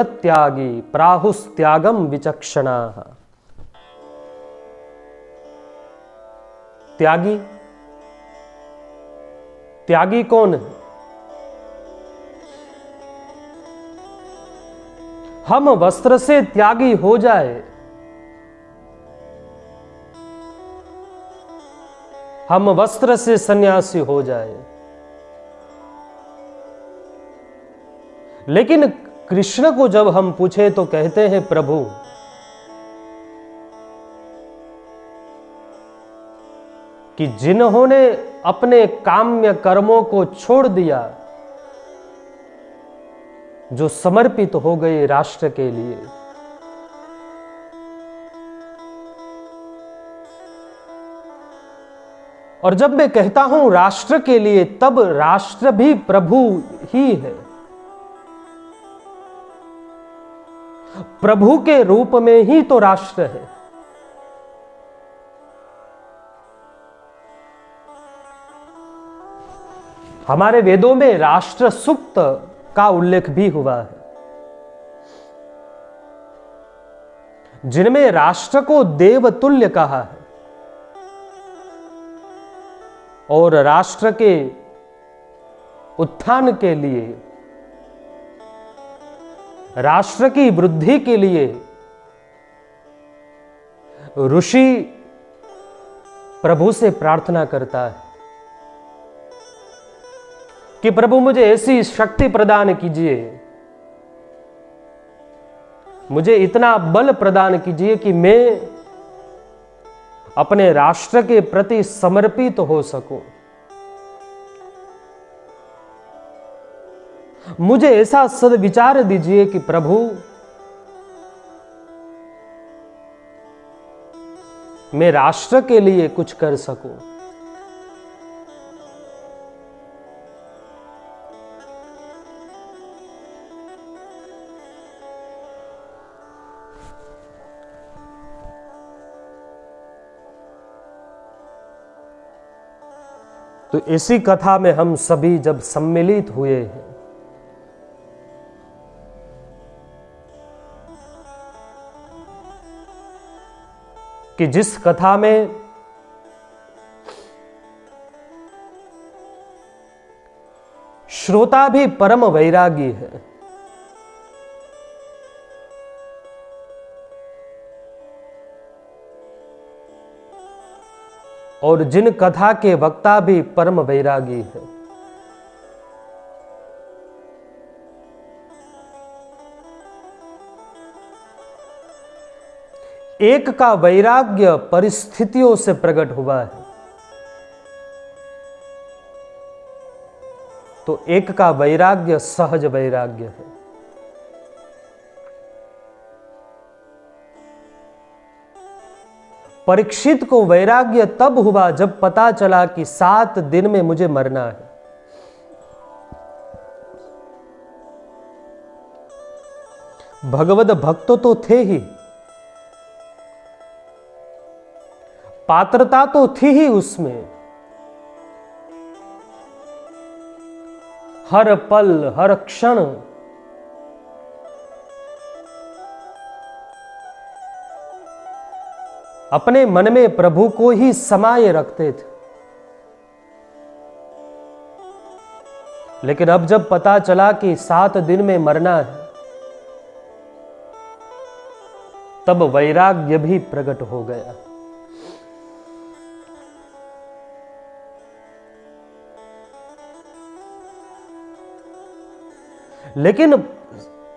त्यागी प्राहुस्त्यागम विचक्षणाः। त्यागी, त्यागी कौन है? हम वस्त्र से त्यागी हो जाए, हम वस्त्र से सन्यासी हो जाए, लेकिन कृष्ण को जब हम पूछे तो कहते हैं प्रभु कि जिन्होंने अपने काम्य कर्मों को छोड़ दिया, जो समर्पित हो गए राष्ट्र के लिए, और जब मैं कहता हूं राष्ट्र के लिए, तब राष्ट्र भी प्रभु ही है। प्रभु के रूप में ही तो राष्ट्र है। हमारे वेदों में राष्ट्र सूक्त का उल्लेख भी हुआ है, जिनमें राष्ट्र को देवतुल्य कहा है और राष्ट्र के उत्थान के लिए, राष्ट्र की वृद्धि के लिए ऋषि प्रभु से प्रार्थना करता है कि प्रभु मुझे ऐसी शक्ति प्रदान कीजिए, मुझे इतना बल प्रदान कीजिए कि मैं अपने राष्ट्र के प्रति समर्पित हो सकूं। मुझे ऐसा सद्विचार दीजिए कि प्रभु मैं राष्ट्र के लिए कुछ कर सकूं। तो इसी कथा में हम सभी जब सम्मिलित हुए हैं, कि जिस कथा में श्रोता भी परम वैरागी है, और जिन कथा के वक्ता भी परम वैरागी है, एक का वैराग्य परिस्थितियों से प्रकट हुआ है, तो एक का वैराग्य सहज वैराग्य है। परीक्षित को वैराग्य तब हुआ जब पता चला कि 7 दिन में मुझे मरना है। भगवद भक्त तो थे ही, पात्रता तो थी ही उसमें, हर पल हर क्षण अपने मन में प्रभु को ही समाये रखते थे। लेकिन अब जब पता चला कि 7 दिन में मरना है, तब वैराग्य भी प्रकट हो गया। लेकिन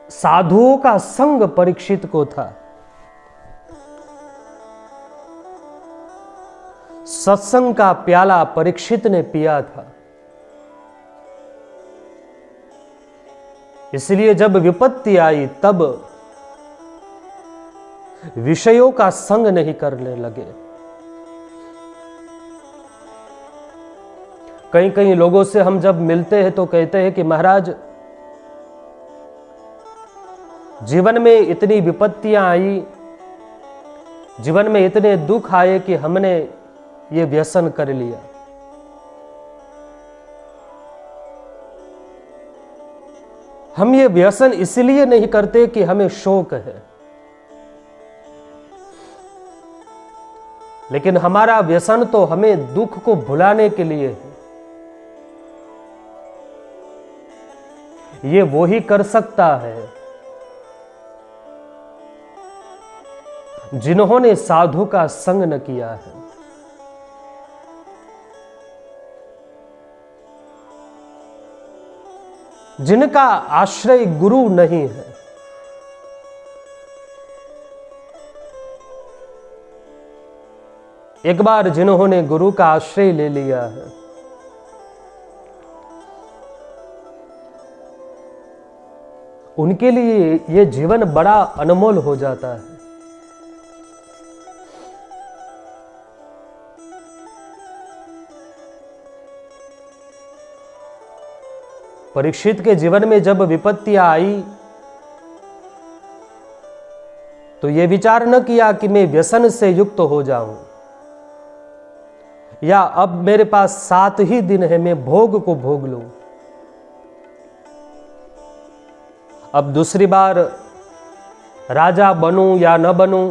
साधुओं का संग परीक्षित को था। सत्संग का प्याला परीक्षित ने पिया था। इसलिए जब विपत्ति आई तब विषयों का संग नहीं करने लगे। कई कई लोगों से हम जब मिलते हैं तो कहते हैं कि महाराज, जीवन में इतनी विपत्तियां आई, जीवन में इतने दुख आए कि हमने ये व्यसन कर लिया। हम ये व्यसन इसलिए नहीं करते कि हमें शौक है, लेकिन हमारा व्यसन तो हमें दुख को भुलाने के लिए है। ये वो ही कर सकता है जिन्होंने साधु का संग न किया है। जिनका आश्रय गुरु नहीं है। एक बार जिन्होंने गुरु का आश्रय ले लिया है, उनके लिए यह जीवन बड़ा अनमोल हो जाता है। परीक्षित के जीवन में जब विपत्तियां आई तो यह विचार न किया कि मैं व्यसन से युक्त हो जाऊं, या अब मेरे पास 7 ही दिन है, मैं भोग को भोग लूं। अब दूसरी बार राजा बनूं या न बनूं,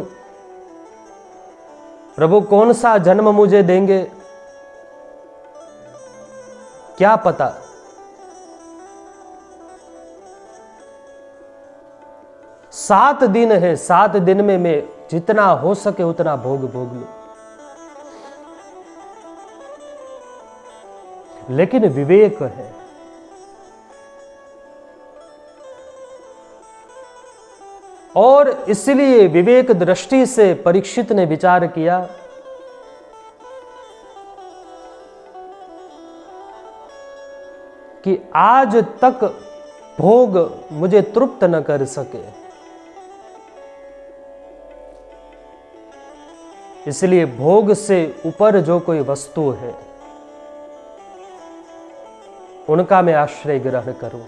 प्रभु कौन सा जन्म मुझे देंगे क्या पता। सात दिन है, 7 दिन में मैं जितना हो सके उतना भोग भोग लूं। लेकिन विवेक है, और इसलिए विवेक दृष्टि से परीक्षित ने विचार किया कि आज तक भोग मुझे तृप्त न कर सके, इसलिए भोग से ऊपर जो कोई वस्तु है उनका मैं आश्रय ग्रहण करूं।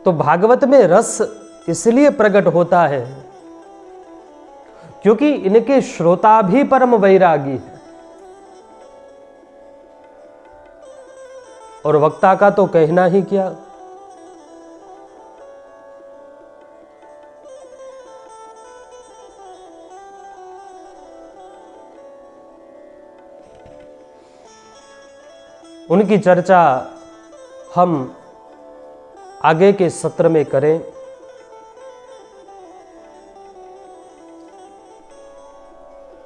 तो भागवत में रस इसलिए प्रकट होता है क्योंकि इनके श्रोता भी परम वैरागी है, और वक्ता का तो कहना ही क्या। उनकी चर्चा हम आगे के सत्र में करें।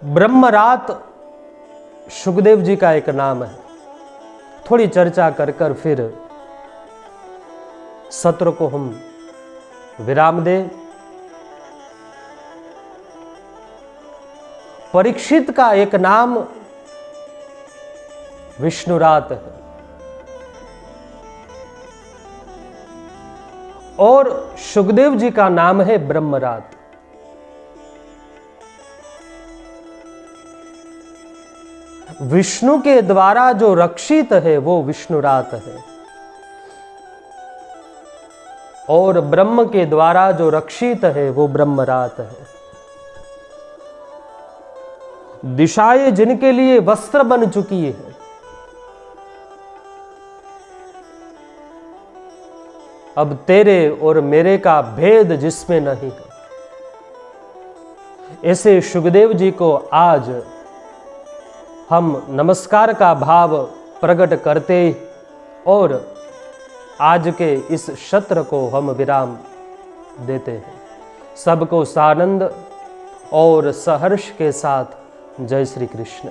ब्रह्मरात सुखदेव जी का एक नाम है। थोड़ी चर्चा कर कर फिर सत्र को हम विराम दें। परीक्षित का एक नाम विष्णुरात है, और सुखदेव जी का नाम है ब्रह्मरात। विष्णु के द्वारा जो रक्षित है वो विष्णुरात है, और ब्रह्म के द्वारा जो रक्षित है वो ब्रह्मरात है। दिशाएं जिनके लिए वस्त्र बन चुकी है, अब तेरे और मेरे का भेद जिसमें नहीं है, ऐसे सुखदेव जी को आज हम नमस्कार का भाव प्रकट करते और आज के इस सत्र को हम विराम देते हैं। सबको सानंद और सहर्ष के साथ जय श्री कृष्ण।